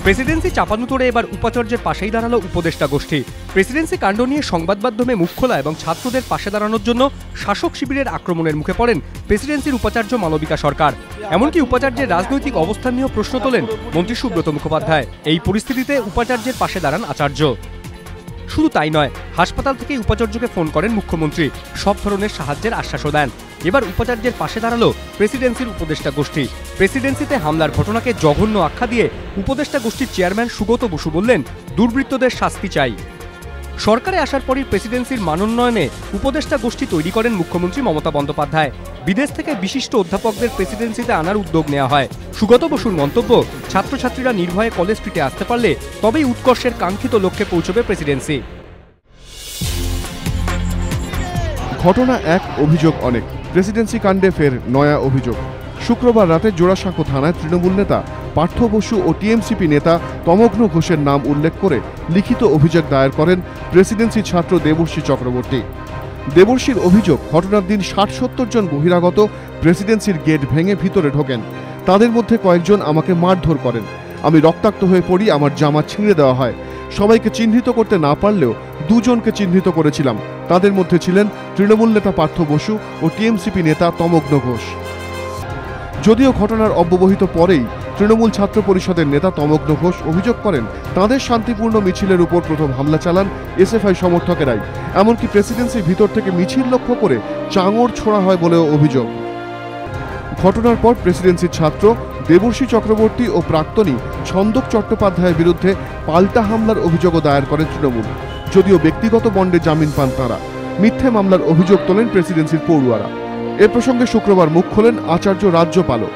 Presidency চাপানুতরে এবার উপাচার্যের পাশেই দাঁড়ালো উপদেষ্টা গোষ্ঠী। প্রেসিডেন্সি কাণ্ড নিয়ে সংবাদ মাধ্যমে মুখ খোলা এবং ছাত্রদের পাশে দাঁড়ানোর জন্য শাসক শিবিরের আক্রমণের মুখে পড়েন প্রেসিডেন্সির উপাচার্য মালবিকা সরকার। এমনকি উপাচার্যের রাজনৈতিক অবস্থান নিয়েও প্রশ্ন তোলেন মন্ত্রী সুব্রত মুখোপাধ্যায়। এই পরিস্থিতিতে উপাচার্যের পাশে দাঁড়ান আচার্য। শুধু তাই নয়, হাসপাতাল থেকে উপাচার্যকে ফোন করেন মুখ্যমন্ত্রী, সব ধরনের সাহায্যের আশ্বাসও দেন। এবার উপাচার্যের পাশে দাঁড়ালো প্রেসিডেন্সির উপদেষ্টা গোষ্ঠী। প্রেসিডেন্সিতে হামলার ঘটনাকে জঘন্য আখ্যা দিয়ে উপদেষ্টা গোষ্ঠীর চেয়ারম্যান সুগত বসু বললেন, দুর্বৃত্তদের শাস্তি চাই। সরকারে আসার পরই প্রেসিডেন্সির মানোন্নয়নে উপদেষ্টা গোষ্ঠী তৈরি করেন মুখ্যমন্ত্রী মমতা বন্দ্যোপাধ্যায়। বিদেশ থেকে বিশিষ্ট অধ্যাপকদের প্রেসিডেন্সিতে আনার উদ্যোগ নেওয়া হয়। সুগত বসুর মন্তব্য, ছাত্রছাত্রীরা নির্ভয়ে কলেজ স্ট্রিটে আসতে পারলে তবেই উৎকর্ষের কাঙ্ক্ষিত লক্ষ্যে পৌঁছবে প্রেসিডেন্সি। ঘটনা এক, অভিযোগ অনেক। প্রেসিডেন্সি কাণ্ডে ফের নয়া অভিযোগ। শুক্রবার রাতে জোড়াসাঁকো থানায় তৃণমূল নেতা পার্থ বসু ও টিএমসিপি নেতা তমগ্ন ঘোষের নাম উল্লেখ করে লিখিত অভিযোগ দায়ের করেন প্রেসিডেন্সি ছাত্র দেবর্ষী চক্রবর্তী। দেবর্ষীর অভিযোগ, ঘটনার দিন ৬০-৭০ জন বহিরাগত প্রেসিডেন্সির গেট ভেঙে ভিতরে ঢোকেন। তাদের মধ্যে কয়েকজন আমাকে মারধর করেন। আমি রক্তাক্ত হয়ে পড়ি, আমার জামা ছিঁড়ে দেওয়া হয়। সবাইকে চিহ্নিত করতে না পারলেও দুজনকে চিহ্নিত করেছিলাম। তাদের মধ্যে ছিলেন তৃণমূল নেতা পার্থ বসু ও টিএমসিপি নেতা তমগ্ন ঘোষ। যদিও ঘটনার অব্যবহিত পরেই তৃণমূল ছাত্র পরিষদের নেতা তমগ্ন ঘোষ অভিযোগ করেন, তাঁদের শান্তিপূর্ণ মিছিলের উপর প্রথম হামলা চালান এসএফআই সমর্থকেরাই। এমনকি প্রেসিডেন্সির ভিতর থেকে মিছিল লক্ষ্য করে চাঙড় ছোড়া হয় বলেও অভিযোগ। ঘটনার পর প্রেসিডেন্সির ছাত্র দেবর্ষী চক্রবর্তী ও প্রাক্তনী ছন্দক চট্টোপাধ্যায়ের বিরুদ্ধে পাল্টা হামলার অভিযোগও দায়ের করেন তৃণমূল। যদিও ব্যক্তিগত বন্ডে জামিন পান তাঁরা। মিথ্যে মামলার অভিযোগ তোলেন প্রেসিডেন্সির পড়ুয়ারা। এ প্রসঙ্গে শুক্রবার মুখ খোলেন আচার্য রাজ্যপালও।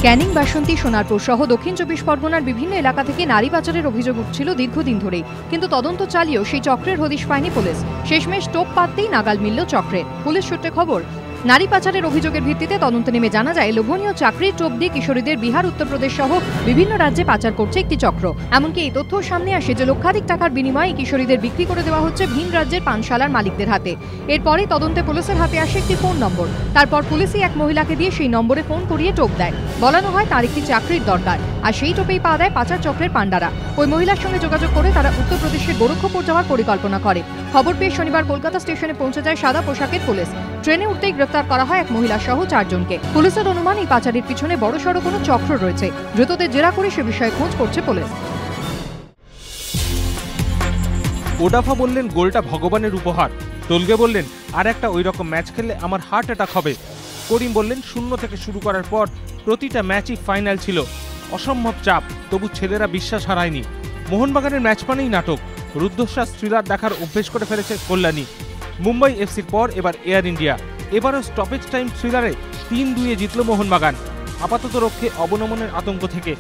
ক্যানিং, বাসন্তী, সোনারপুর সহ দক্ষিণ ২৪ পরগনার বিভিন্ন এলাকা থেকে নারী পাচারের অভিযোগ উঠছিল দীর্ঘদিন ধরেই, কিন্তু তদন্ত চালিয়েও সেই চক্রের হদিশ পায়নি পুলিশ। শেষমেশ টোপ পাততেই নাগাল মিলল চক্রের। পুলিশ সূত্রে খবর, নারী পাচারের অভিযোগের ভিত্তিতে তদন্ত নেমে জানা যায়, লোভনীয় চাকরির টোপ দিয়ে কিশোরীদের বিহার, উত্তরপ্রদেশ সহ বিভিন্ন রাজ্যে পাচার করছে একটি চক্র। এমনকি এই তথ্য সামনে আসে যে লক্ষাধিক টাকার বিনিময়ে কিশোরীদের বিক্রি করে দেওয়া হচ্ছে ভিন রাজ্যের পানশালার মালিকদের হাতে। এরপরে তদন্তে পুলিশের হাতে আসে একটি ফোন নম্বর। তারপর পুলিশই এক মহিলাকে দিয়ে সেই নম্বরে ফোন করিয়ে টোপ দেয়। বলানো হয় তার একটি চাকরির দরকার, আর সেই টোপেই পা দেয় পাচার চক্রের পান্ডারা। ওই মহিলার সঙ্গে যোগাযোগ করে তারা উত্তরপ্রদেশের গোরক্ষপুর যাওয়ার পরিকল্পনা করে। খবর পেয়ে শনিবার কলকাতা স্টেশনে পৌঁছে যায় সাদা পোশাকের পুলিশ। ট্রেনে উঠতেই গ্রেফতার করা হয় এক মহিলা সহ ৪ জনকে। পুলিশের অনুমান, এই পাচারের পিছনে বড়সড় কোনো চক্র রয়েছে। ধৃতদের জেরা করে সে বিষয়ে খোঁজ করছে পুলিশ। ওডাফা বললেন, গোলটা ভগবানের উপহার। টোলগে বললেন, আর একটা ওই রকম ম্যাচ খেললে আমার হার্ট অ্যাটাক হবে। করিম বললেন, 0 থেকে শুরু করার পর প্রতিটা ম্যাচই ফাইনাল ছিল। অসম্ভব চাপ, তবু ছেলেরা বিশ্বাস হারায়নি। মোহনবাগানের ম্যাচ মানেই নাটক। রুদ্ধশ্বাস থ্রিলার দেখার অভ্যেস করে ফেলেছে কল্যাণী। মুম্বাই এফসির পর এবার এয়ার ইন্ডিয়া। এবারও স্টপেজ টাইম থ্রিলারে ৩-২ জিতল মোহনবাগান। আপাতত রক্ষে অবনমনের আতঙ্ক থেকে